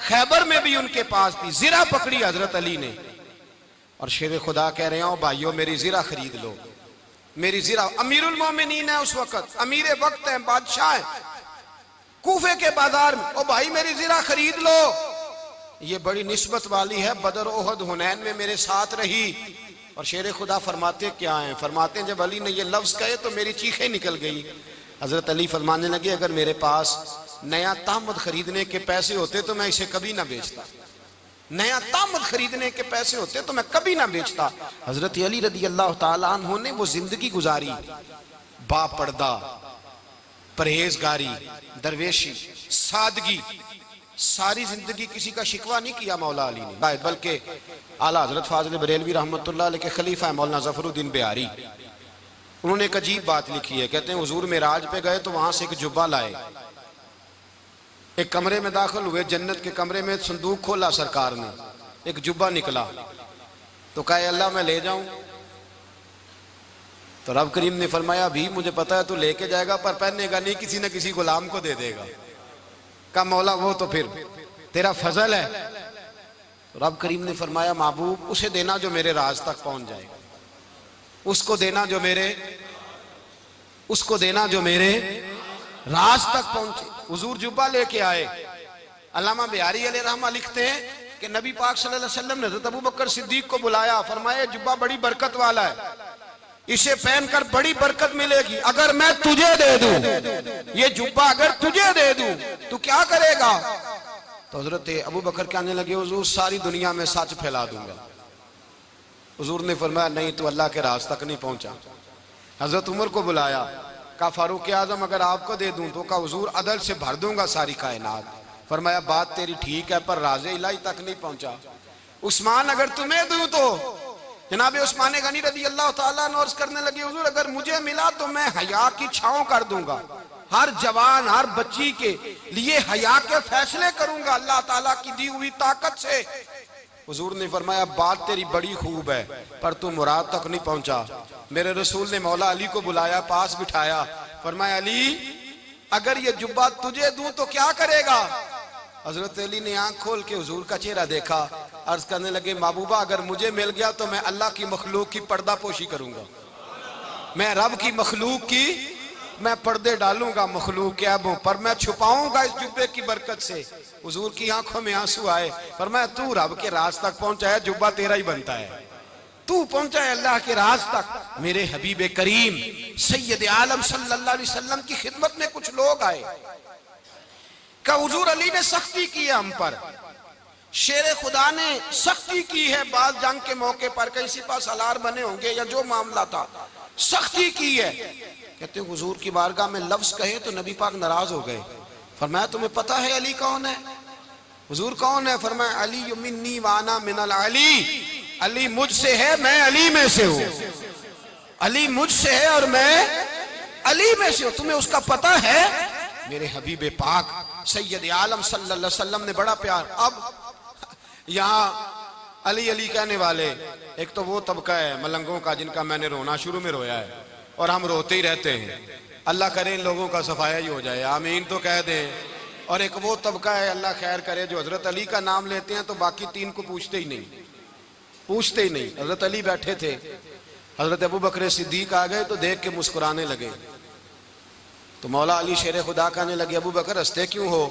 खैबर में भी उनके पास थी। जीरा पकड़ी हजरत अली ने और शेर खुदा कह रहे हो भाइयों मेरी जीरा खरीद लो, मेरी जीरा। अमीरुल मोमिनीन है उस वक्त, अमीर वक्त है, बादशाह है, कूफे के बाजार में। ओ भाई मेरी जीरा खरीद लो। ये बड़ी निस्बत वाली है, बदर, ओहद, हुनैन में मेरे साथ रही। और शेर खुदा फरमाते क्या हैं? फरमाते हैं जब अली ने ये लफ्ज कहे तो मेरी चीखें निकल गई। हजरत अली फरमाने लगे अगर मेरे पास नया तामद खरीदने के पैसे होते तो मैं इसे कभी ना बेचता, नया तामद खरीदने के पैसे होते तो मैं कभी ना बेचता। हजरत अली रज़ी अल्लाह ताला अन्हु ने वो जिंदगी गुजारी, बापर्दा, परहेजगारी, दरवेशी, सादगी, सारी जिंदगी किसी का शिकवा नहीं किया मौला अली ने, बल्कि आला हजरत फाजिल बरेलवी रहमतुल्लाह अलैह के खलीफा है मौलाना ज़फरुद्दीन बिहारी, उन्होंने एक अजीब बात लिखी है। कहते हैं हुजूर मेराज पे गए तो वहां से एक जुब्बा लाए, एक कमरे में दाखिल हुए, जन्नत के कमरे में संदूक खोला सरकार ने, एक जुब्बा निकला तो कहा अल्लाह मैं ले जाऊं? तो रब करीम ने फरमाया भी मुझे पता है तू लेके जाएगा पर पहनेगा नहीं, किसी न किसी गुलाम को दे देगा। कहा मौला वो तो फिर तेरा फजल है। तो रब करीम ने फरमाया महबूब उसे देना जो मेरे राज तक पहुंच जाएगा, उसको देना जो मेरे राज तक पहुंचे। हुजूर जुब्बा लेके आए। अल्लामा बिहारी अलैहि रहमा लिखते हैं कि नबी पाक सल्लल्लाहु अलैहि वसल्लम ने हज़रत अबू बकर सिद्दीक को बुलाया, फरमाया जुब्बा बड़ी बरकत वाला है, इसे पहनकर बड़ी बरकत मिलेगी। अगर मैं तुझे दे दूं, ये जुब्बा अगर तुझे दे दूं तो क्या करेगा? तो हजरत अबू बकर कहने लगे हुजूर सारी दुनिया में सच फैला दूंगा। हुजूर ने फरमाया नहीं, तू अल्लाह के राज तक नहीं पहुंचा। हजरत उमर को बुलाया, कहा फारूक आजम अगर आपको दे दूं तो? कहा हुजूर अदल से भर दूंगा सारी कायनात। फरमाया बात तेरी ठीक है पर राज़े इलाही तक नहीं पहुंचा। उस्मान अगर तुम्हें दूं तो? जनाब उस्मान गनी रज़ी अल्लाह ताला अन्हु अर्ज़ करने लगे हुजूर अगर मुझे मिला तो मैं हया की छांव कर दूंगा, हर जवान हर बच्ची के लिए हया के फैसले करूंगा अल्लाह ताला की दी हुई ताकत से। हुजूर ने फरमाया बात तेरी बड़ी खूब है पर तू मुराद तक नहीं पहुंचा। मेरे रसूल ने मौला अली को बुलाया, पास बिठाया, फरमाया अली अगर ये जुब्बा तुझे दूं तो क्या करेगा? हजरत अली ने आंख खोल के हुजूर का चेहरा देखा, अर्ज करने लगे महबूबा अगर मुझे मिल गया तो मैं अल्लाह की मखलूक की पर्दा पोशी करूंगा, मैं रब की मखलूक की मैं पर्दे डालूंगा मखलूक के ऐबों पर, मैं छुपाऊंगा इस जुब्बे की बरकत से। हुजूर की आंखों में आंसू आए, पर मैं तू रब के राज तक पहुंचा है, जुब्बा तेरा ही बनता है, तू पहुंचा है अल्लाह के राज तक। मेरे हबीब करीम सैयद आलम सल्लल्लाहु अलैहि वसल्लम की खिदमत में कुछ लोग आए, का हुजूर अली ने सख्ती की है हम पर, शेर खुदा ने सख्ती की है, बात जंग के मौके पर कहीं सिपा सालार बने होंगे या जो मामला था सख्ती की है। कहते हुजूर की बारगाह में लफ्ज कहे तो नबी पाक नाराज हो गए। फरमाया तुम्हें पता है अली कौन है? हुजूर कौन है? फरमाया अली मिन्नी वाना मिनल अली, अली मुझसे है मैं अली में से हूं, अली मुझसे है और मैं अली में से हूं, तुम्हें उसका पता है? मेरे हबीब पाक सैयद आलम सल्लल्लाहु अलैहि वसल्लम ने बड़ा प्यार। अब यहाँ अली अली कहने वाले एक तो वो तबका है मलंगों का जिनका मैंने रोना शुरू में रोया है और हम रोते ही रहते हैं, अल्लाह करे इन लोगों का सफाया ही हो जाए, आमीन तो कह दें। और एक वो तबका है अल्लाह खैर करे जो हजरत अली का नाम लेते हैं तो बाकी तीन को पूछते ही नहीं। हजरत अली बैठे थे, हजरत अबू बकर सिद्दीक आ गए तो देख के मुस्कुराने लगे। तो मौला अली शेर खुदा कहने लगे अबू बकर हंसते क्यों हो?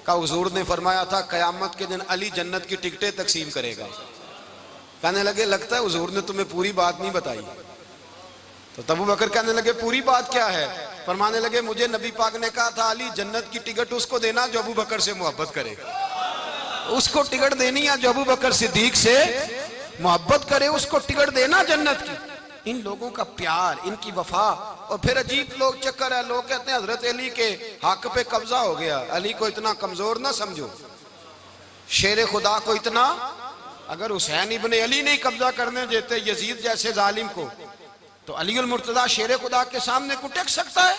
का हुजूर ने फरमाया था कयामत के दिन अली जन्नत की टिकटें तकसीम करेगा। कहने लगे लगता है हुजूर ने तुम्हें पूरी बात नहीं बताई। तो अबू बकर कहने लगे पूरी बात क्या है? फरमाने लगे मुझे नबी पाक ने कहा था अली जन्नत की टिकट उसको देना जो अबू बकर से मोहब्बत करे, उसको टिकट देनी है जो अबू बकर सिद्दीक से मोहब्बत करे, उसको टिकट देना जन्नत की। इन लोगों का प्यार, इनकी वफा। और फिर अजीब लोग चक्कर है, लोग कहते हैं हजरत अली के हक पे कब्जा हो गया, अली को इतना कमजोर ना समझो, शेर खुदा को इतना, अगर हुसैन इब्ने अली नहीं कब्जा करने देते यजीद जैसे जालिम को तो अली उल मुर्तजा शेर खुदा के सामने को टेक सकता है?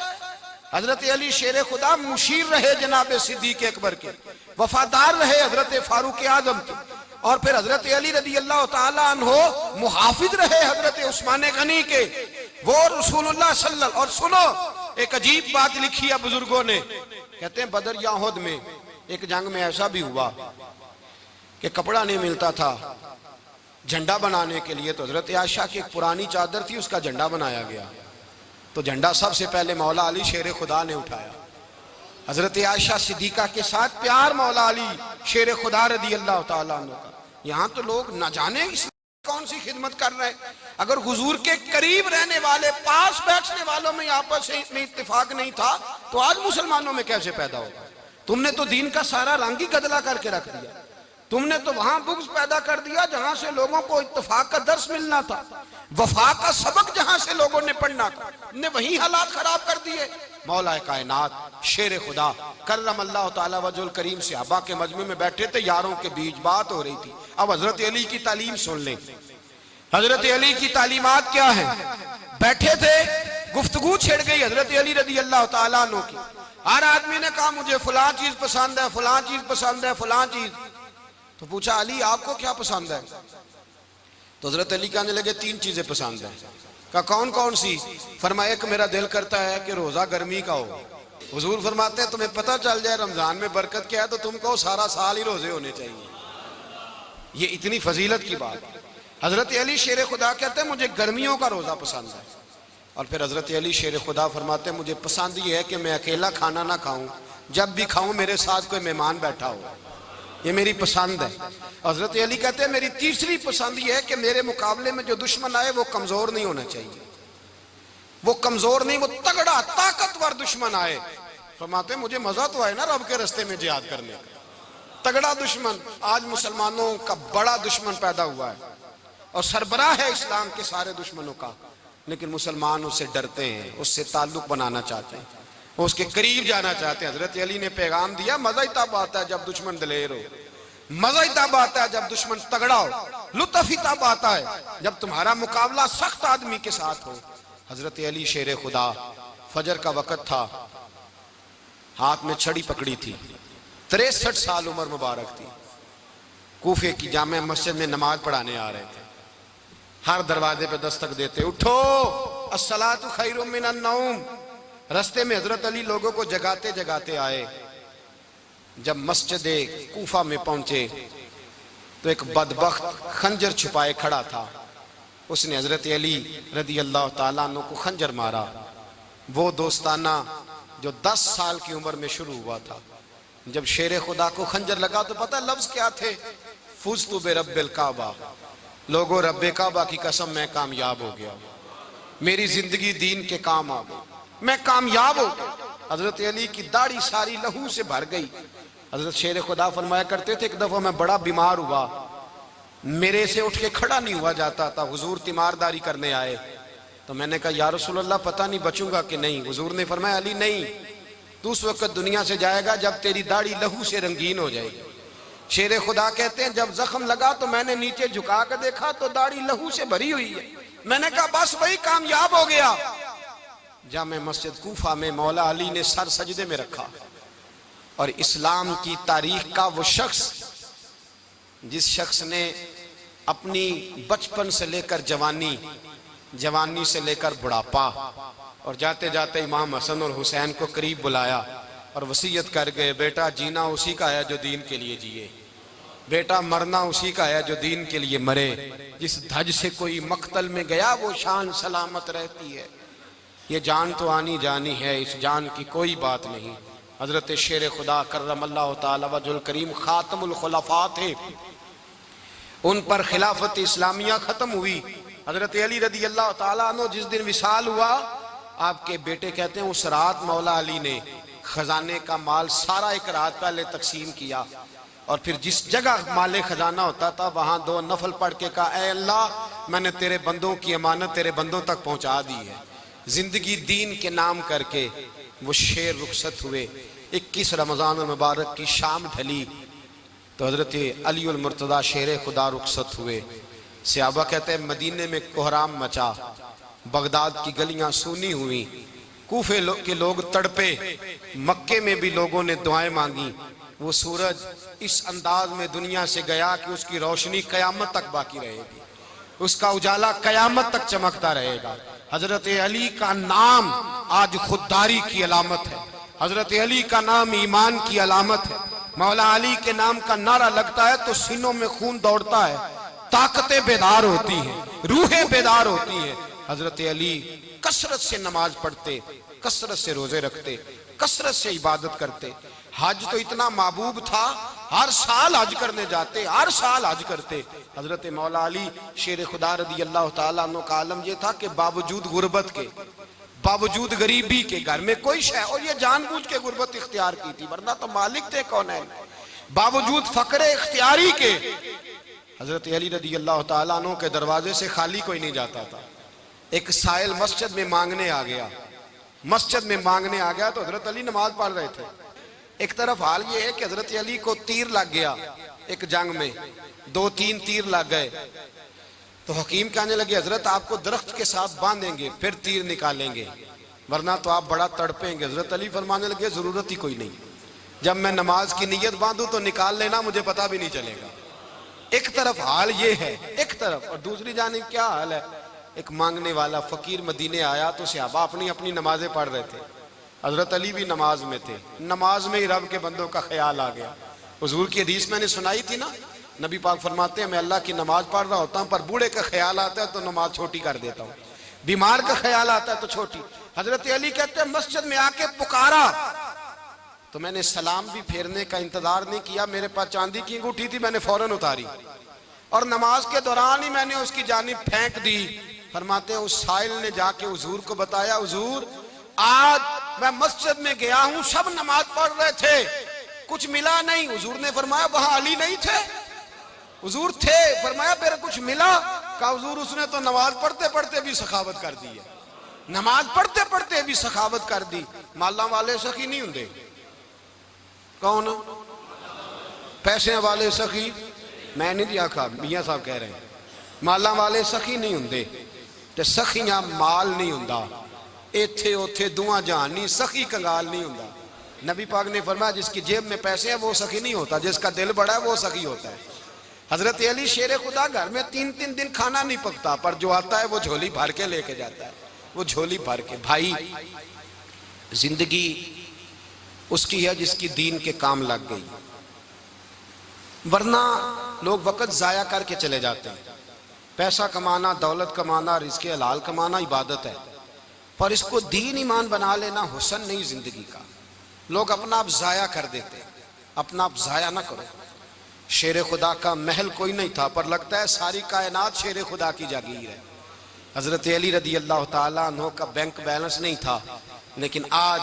हजरत अली शेर खुदा मुशीर रहे जनाब सिद्दीक अकबर के, वफादार रहे हजरत फारूक आजम के, और फिर हजरत अली रज़ी अल्लाह ताला अन्हो मुहाफिज रहे हजरत उस्मान गनी के, वो रसूलुल्लाह सल्लल्लाहु। और सुनो एक अजीब बात लिखी है बुजुर्गों ने, कहते हैं बदर या उहद में एक जंग में ऐसा भी हुआ कि कपड़ा नहीं मिलता था झंडा बनाने के लिए, तो हजरत आयशा की एक पुरानी चादर थी उसका झंडा बनाया गया। तो झंडा सबसे पहले मौला अली शेर खुदा ने उठाया, हजरत आयशा सिद्दीका के साथ प्यार मौला अली शेर खुदा रज़ी अल्लाह ताला अन्हु का। यहाँ तो लोग न जाने कौन सी खिदमत कर रहे हैं। अगर हुजूर के करीब रहने वाले पास बैठने वालों में आपस में इत्तेफाक नहीं था तो आज मुसलमानों में कैसे पैदा होगा? तुमने तो दीन का सारा रंग ही गदला करके रख दिया, तुमने तो वहां बुग़्ज़ पैदा कर दिया जहां से लोगों को इत्तेफाक का दर्स मिलना था, वफा का सबक जहां से लोगों ने पढ़ना था, ने वही हालात खराब कर दिए। मौला कायनात शेर खुदा करम अल्लाह ताला वजुल करीम सहाबा के मजमे में बैठे थे, यारों के बीच बात हो रही थी। अब हजरत अली की तालीम सुन लें, हजरत अली की तालीमात क्या है? बैठे थे गुफ्तगू छिड़ गई हजरत अली रदी अल्लाह तआला अन्हु की। हर आदमी ने कहा मुझे फलां चीज पसंद है, फलां चीज पसंद है, फलां चीज। तो पूछा अली आपको क्या पसंद है? तो हजरत अली कहने लगे 3 चीजें पसंद है। कहा कौन कौन सी? फरमाया एक मेरा दिल करता है कि रोजा गर्मी का हो। हुजूर फरमाते हैं तुम्हें पता चल जाए रमजान में बरकत क्या है तो तुम कहो सारा साल ही रोजे होने चाहिए। ये इतनी फजीलत की बात। हजरत अली शेर खुदा कहते हैं मुझे गर्मियों का रोजा पसंद है। और फिर हजरत अली शेर खुदा फरमाते हैं मुझे पसंद ये है कि मैं अकेला खाना ना खाऊं, जब भी खाऊं मेरे साथ कोई मेहमान बैठा हो, ये मेरी पसंद है। हजरत अली कहते हैं मेरी तीसरी पसंद ये है कि मेरे मुकाबले में जो दुश्मन आए वो कमजोर नहीं होना चाहिए, वो कमजोर नहीं, वो तगड़ा ताकतवर दुश्मन आए। फरमाते मुझे मजा तो आए ना रब के रास्ते में जिहाद करने का। तगड़ा दुश्मन, आज मुसलमानों का बड़ा दुश्मन पैदा हुआ है और सरबराह है इस्लाम के सारे दुश्मनों का, लेकिन मुसलमान उससे डरते हैं, उससे ताल्लुक बनाना चाहते हैं, उसके करीब जाना चाहते हैं। हजरत अली ने पैगाम दिया मजा ही तब आता है जब दुश्मन दलेर हो, मजा ही तब आता है जब दुश्मन तगड़ा हो, लुत्फ ही तब आता है जब तुम्हारा मुकाबला सख्त आदमी के साथ हो। हजरत अली शेर खुदा, फजर का वक़्त था, हाथ में छड़ी पकड़ी थी, 63 साल उम्र मुबारक थी, कूफे की जामे मस्जिद में नमाज पढ़ाने आ रहे थे। हर दरवाजे पे दस्तक देते उठो अस्सलातु खैरुम मिनन नौम। रास्ते में हजरत अली लोगों को जगाते जगाते आए। जब मस्जिद कूफा में पहुंचे तो एक बदबख्त खंजर छुपाए खड़ा था, उसने हजरत अली रदी अल्लाह ताला अन्हु को खंजर मारा। वो दोस्ताना जो 10 साल की उम्र में शुरू हुआ था। जब शेर खुदा को खंजर लगा तो पता लफ्ज क्या थे? फुज़्तु बिरब्बिल काबा, लोगों रब्बे काबा की कसम मैं कामयाब हो गया, मेरी जिंदगी दीन के काम आ गई, मैं कामयाब हो गया। हजरत अली की दाढ़ी सारी लहू से भर गई। हजरत शेर खुदा फरमाया करते थे एक दफा मैं बड़ा बीमार हुआ, मेरे से उठ के खड़ा नहीं हुआ जाता था, हुजूर तीमारदारी करने आए तो मैंने कहा या रसूल अल्लाह पता नहीं बचूंगा कि नहीं। हुजूर ने फरमाया अली नहीं, तू उस वक्त दुनिया से जाएगा जब तेरी दाढ़ी लहू से रंगीन हो जाएगी। शेर खुदा कहते हैं जब जख्म लगा तो मैंने नीचे झुका कर देखा तो दाढ़ी लहू से भरी हुई है। मैंने कहा बस वही कामयाब हो गया। जामे मस्जिद कूफा में मौला अली ने सर सजदे में रखा और इस्लाम की तारीख का वो शख्स जिस शख्स ने अपनी बचपन से लेकर जवानी, जवानी से लेकर बुढ़ापा और जाते जाते इमाम हसन और हुसैन को करीब बुलाया और वसीयत कर गए बेटा जीना उसी का है जो दीन के लिए जिए, बेटा मरना उसी का है जो दीन के लिए मरे। जिस धज से कोई मक्तल में गया वो शान सलामत रहती है, ये जान तो आनी जानी है, इस जान की कोई बात नहीं। हजरत शेर खुदा करमल्लाहु ताला वजहुल करीम खातमुल खुलफा थे, उन पर खिलाफत इस्लामिया खत्म हुई। हजरत अली रदी अल्लाह ताला अन्हु जिस दिन विसाल हुआ, आपके बेटे कहते हैं उस रात मौला अली ने खजाने का माल सारा एक रात पहले तकसीम किया और फिर जिस जगह माले खजाना होता था वहां 2 नफल पढ़ के कहा ऐ अल्लाह मैंने तेरे बंदों की अमानत तेरे बंदों तक पहुंचा दी है। जिंदगी दीन के नाम करके वो शेर रुखसत हुए। 21 रमजान मुबारक की शाम ढली तो हजरत अली उल मुर्तदा शेर खुदा रुखसत हुए। सहाबा कहते हैं मदीने में कोहराम मचा, बगदाद की गलियां सूनी हुई, कूफे के लोग तड़पे, मक्के में भी लोगों ने दुआएं मांगी। वो सूरज इस अंदाज में दुनिया से गया कि उसकी रोशनी कयामत तक बाकी रहेगी, उसका उजाला कयामत तक चमकता रहेगा। हजरत अली का नाम आज खुददारी की अलामत है, हजरत अली का नाम ईमान की अलामत है। मौला अली के नाम का नारा लगता है तो सीनों में खून दौड़ता है, ताकतें बेदार होती हैं, रूहें बेदार होती हैं। हजरत अली कसरत से नमाज पढ़ते, कसरत से रोजे रखते, कसरत से इबादत करते। हज तो इतना महबूब था, हर साल हज करने जाते, हर साल हज करते। हजरत मौला अली शेर खुदा रदी अल्लाह ताला अन्हु का आलम यह था कि बावजूद गुर्बत के, बावजूद गरीबी के, घर में कोई शय, और ये जानबूझ के गुर्बत इख्तियार की थी वरना तो मालिक थे कौन है, बावजूद फकरे इख्तियारी के हजरत अली रदी अल्लाह ताला अन्हु के दरवाजे से खाली कोई नहीं जाता था। एक साइल मस्जिद में मांगने आ गया, मस्जिद में मांगने आ गया तो हजरत अली नमाज पढ़ रहे थे। एक तरफ हाल ये है कि हजरत अली को तीर लग गया, एक जंग में 2-3 तीर लग गए तो हकीम कहने लगे हजरत आपको दरख्त के साथ बांधेंगे फिर तीर निकालेंगे। वरना तो आप बड़ा तड़पेंगे। हजरत अली फरमाने लगे जरूरत ही कोई नहीं, जब मैं नमाज की नीयत बांधूं तो निकाल लेना, मुझे पता भी नहीं चलेगा। एक तरफ हाल ये है, एक तरफ, और दूसरी जानिब क्या हाल है, एक मांगने वाला फकीर मदीने आया तो सहाबा अपनी अपनी नमाजें पढ़ रहे थे, हजरत अली भी नमाज में थे। नमाज में ही रब के बंदों का ख्याल आ गया। हुजूर की हदीस मैंने सुनाई थी ना, नबी पाक फरमाते हैं मैं अल्लाह की नमाज पढ़ रहा होता हूँ, पर बूढ़े का ख्याल आता है तो नमाज छोटी कर देता हूँ, बीमार का ख्याल आता है तो छोटी। हजरत अली कहते हैं मस्जिद में आके पुकारा तो मैंने सलाम भी फेरने का इंतजार नहीं किया, मेरे पास चांदी की अंगूठी थी, मैंने फौरन उतारी और नमाज के दौरान ही मैंने उसकी जानिब फेंक दी। फरमाते हैं उस साइल ने जाके हुजूर को बताया, हुजूर आज मैं मस्जिद में गया हूं, सब नमाज पढ़ रहे थे, कुछ मिला नहीं। हुजूर ने फरमाया वहां अली नहीं थे? हुजूर थे। फरमाया फिर कुछ मिला? कहा हुजूर उसने तो नमाज पढ़ते पढ़ते भी सखावत कर दी है, नमाज पढ़ते पढ़ते भी सखावत कर दी। माला वाले सखी नहीं होंगे? कौन? पैसे वाले सखी? मैं नहीं दिया खा, मियां साहब कह रहे हैं माला वाले सखी नहीं होंगे, ते सखियां माल नहीं होंदा, इथे उथे दुआ जहान नहीं, सखी कंगाल नहीं होंदा। नबी पाक ने फरमाया जिसकी जेब में पैसे हैं वो सखी नहीं होता, जिसका दिल बड़ा है वो सखी होता है। हजरत अली शेर खुदा घर में 3-3 दिन खाना नहीं पकता, पर जो आता है वो झोली भर के लेके जाता है, वो झोली भर के। भाई जिंदगी उसकी है जिसकी दीन के काम लग गई, वरना लोग वक्त जाया करके चले जाते हैं। पैसा कमाना, दौलत कमाना, रिज़्क़ हलाल कमाना इबादत है, पर इसको दीन ईमान बना लेना हुस्न नहीं जिंदगी का। लोग अपना आप जाया कर देते, अपना आप जाया ना करो। शेर खुदा का महल कोई नहीं था, पर लगता है सारी कायनात शेर खुदा की जागीर है। हजरत अली रदी अल्लाह ताला अन्हु का बैंक बैलेंस नहीं था, लेकिन आज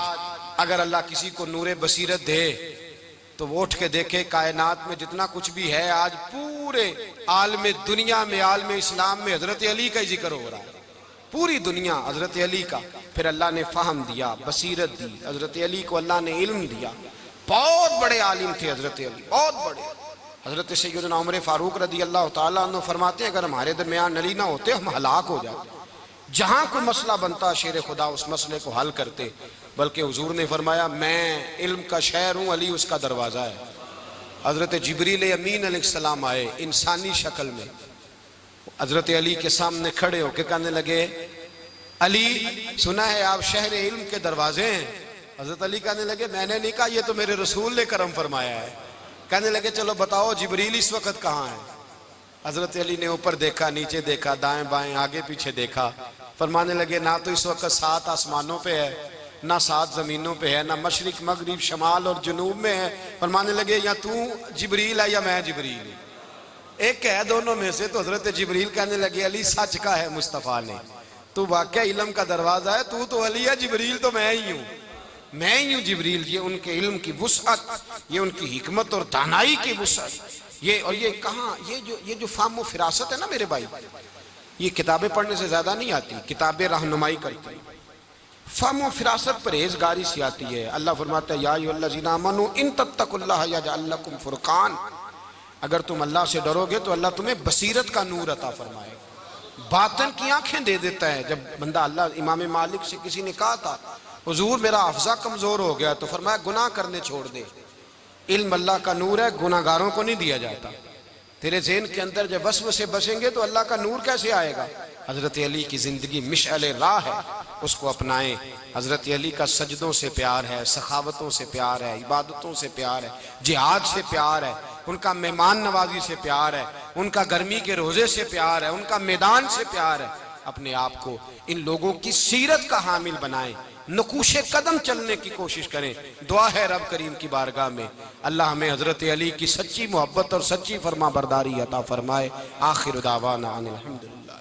अगर अल्लाह किसी को नूरे बसीरत दे तो वो उठ के देखे कायनात में जितना कुछ भी है, आज पूरे आलम दुनिया में, आलम इस्लाम में हजरत अली का ही जिक्र हो रहा है, पूरी दुनिया हजरत अली का। फिर अल्लाह ने फाहम दिया, बसीरत दी, हजरत अली को अल्लाह ने इल्म दिया। बहुत बड़े आलिम थे हजरत अली, बहुत बड़े। हजरत सैयदना उमर फारूक रदी अल्लाह ताला अन्हु फरमाते हैं अगर हमारे दरमियान अली ना होते हम हलाक हो जाते। जहां कोई मसला बनता शेर खुदा उस मसले को हल करते, बल्कि हुजूर ने फरमाया मैं इल्म का शहर हूं, अली उसका दरवाजा है। हजरत जिब्रील अमीन अलैहिस्सलाम आए इंसानी शक्ल में, हजरत अली के सामने खड़े होकर कहने लगे अली सुना है आप शहर इल्म के दरवाजे हैं। हजरत अली कहने लगे मैंने नहीं कहा, ये तो मेरे रसूल ने करम फरमाया है। कहने लगे चलो बताओ जिब्रील इस वक्त कहाँ है? हजरत अली ने ऊपर देखा, नीचे देखा, दाएं बाएं आगे पीछे देखा। फरमाने लगे ना तो इस वक्त 7 आसमानों पे है, ना 7 जमीनों पे है, ना मशरिक मगरिब शमाल और जुनूब में है। फरमाने लगे या तू जिब्रील है या मैं जिब्रील, एक है दोनों में से। तो हजरत जिब्रील कहने लगे अली सच का है मुस्तफ़ा ने, तू वाकई इल्म का दरवाजा है, तू तो अली है, जिब्रील तो मैं ही हूँ, मैं ही हूँ जिब्रील। ये उनके इल्म की वुसअत, ये उनकी हिकमत और दानाई की वुसअत, ये और ये कहाँ, ये जो फाहम फिरासत है ना मेरे भाई, ये किताबें पढ़ने से ज्यादा नहीं आती, किताबें रहनुमाई करती। फाहम फिरासत परहेजगारी से आती है। अल्लाह फरमाता है या अय्युहल्लज़ीना आमनू इन तत्तकुल्लाह यजअल लकुम फुरकान, अगर तुम अल्लाह से डरोगे तो अल्लाह तुम्हें बसीरत का नूर अता फरमाएगा, बातिन की आंखें दे देता है। जब बंदा अल्लाह, इमाम मालिक से किसी ने कहा था हुजूर मेरा हफ्जा कमजोर हो गया, तो फरमाया गुनाह करने छोड़ दे, इल्म अल्लाह का नूर है, गुनाहगारों को नहीं दिया जाता। तेरे ज़हन के अंदर जब वसवसे बसेंगे तो अल्लाह का नूर कैसे आएगा? हजरत अली की जिंदगी मिशअल राह है, उसको अपनाएं। हजरत अली का सजदों से प्यार है, सखावतों से प्यार है, इबादतों से प्यार है, जिहाद से प्यार है, उनका मेहमान नवाजी से प्यार है, उनका गर्मी के रोजे से प्यार है, उनका मैदान से प्यार है। अपने आप को इन लोगों की सीरत का हामिल बनाएं, नकूशे कदम चलने की कोशिश करें। दुआ है रब करीम की बारगाह में अल्लाह हमें हजरत अली की सच्ची मोहब्बत और सच्ची फरमा बरदारी अता फरमाए। आखिर दावाना अनिल हम्दुलिल्लाह।